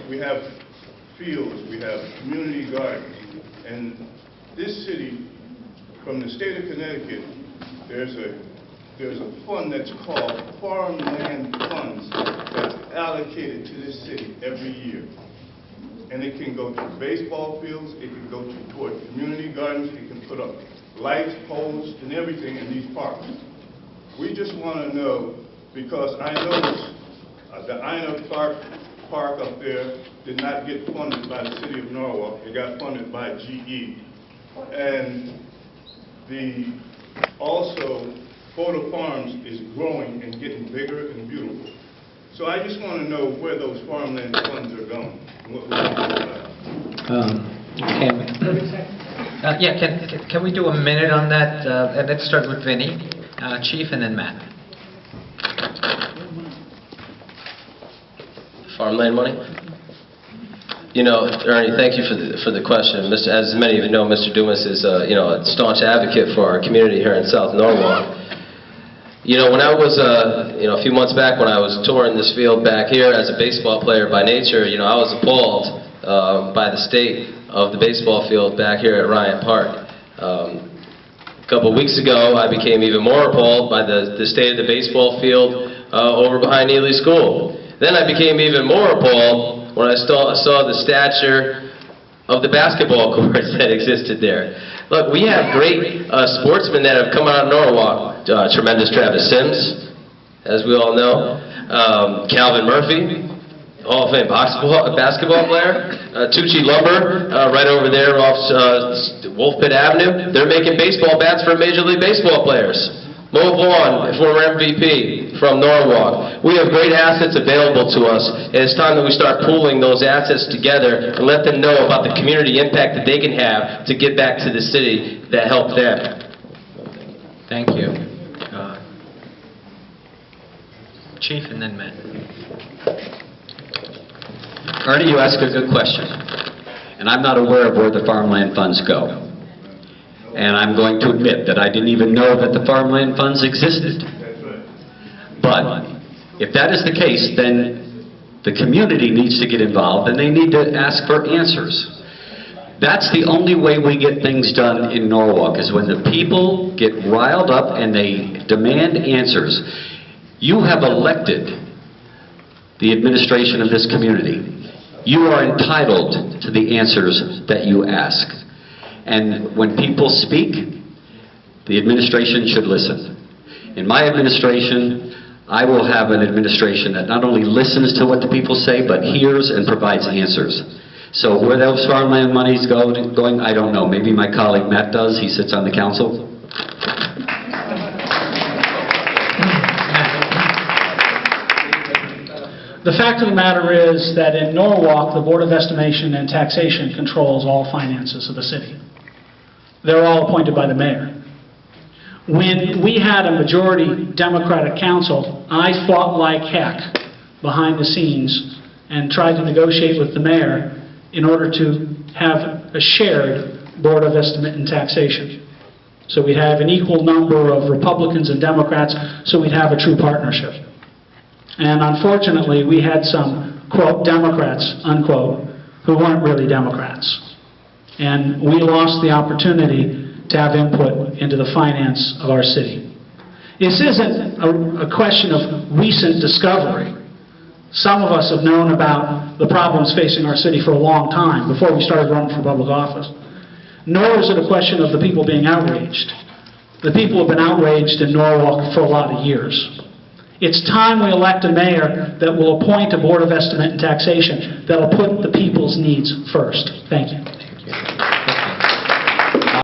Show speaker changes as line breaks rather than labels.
we have fields, we have community gardens, and this city, from the state of Connecticut, there's a fund that's called Farmland Funds that's allocated to this city every year. And it can go to baseball fields, it can go toward community gardens, it can put up lights, poles, and everything in these parks. We just want to know, because I noticed the Ina Park up there did not get funded by the city of Norwalk, it got funded by GE. And also, Photo Farms is growing and getting bigger and beautiful. So I just want to know where those farmland funds are going and what we're going to do about it.
Can we do a minute on that? And let's start with Vinny, Chief, and then Matt.
Farmland money? You know, Ernie, thank you for the question. As many of you know, Mr. Dumas is a staunch advocate for our community here in South Norwalk. You know, when I was a few months back when I was touring this field back here as a baseball player by nature, I was appalled by the state of the baseball field back here at Ryan Park. A couple of weeks ago, I became even more appalled by the state of the baseball field over behind Ely School. Then I became even more appalled when I saw the stature of the basketball courts that existed there. Look, we have great sportsmen that have come out of Norwalk. Tremendous Travis Sims, as we all know. Calvin Murphy, Hall of Fame basketball player. Tucci Lumber, right over there off Wolf Pit Avenue. They're making baseball bats for Major League Baseball players. Mo Vaughn, former MVP from Norwalk. We have great assets available to us, and it's time that we start pooling those assets together and let them know about the community impact that they can have to get back to the city that helped them.
Thank you. Chief, and then Matt.
Ernie, you ask a good question, and I'm not aware of where the farmland funds go. And I'm going to admit that I didn't even know that the farmland funds existed. But if that is the case, then the community needs to get involved and they need to ask for answers. That's the only way we get things done in Norwalk, is when the people get riled up and they demand answers. You have elected the administration of this community. You are entitled to the answers that you ask. And when people speak, the administration should listen. In my administration, I will have an administration that not only listens to what the people say, but hears and provides answers. So where those farmland monies going, I don't know. Maybe my colleague Matt does. He sits on the council.
The fact of the matter is that in Norwalk, the Board of Estimation and Taxation controls all finances of the city. They're all appointed by the mayor. When we had a majority Democratic council, I fought like heck behind the scenes and tried to negotiate with the mayor in order to have a shared Board of Estimate and Taxation. So we'd have an equal number of Republicans and Democrats, so we'd have a true partnership. And unfortunately, we had some, quote, Democrats, unquote, who weren't really Democrats. And we lost the opportunity to have input into the finance of our city. This isn't a question of recent discovery. Some of us have known about the problems facing our city for a long time, before we started running for public office. Nor is it a question of the people being outraged. The people have been outraged in Norwalk for a lot of years. It's time we elect a mayor that will appoint a Board of Estimate and Taxation that will put the people's needs first. Thank you.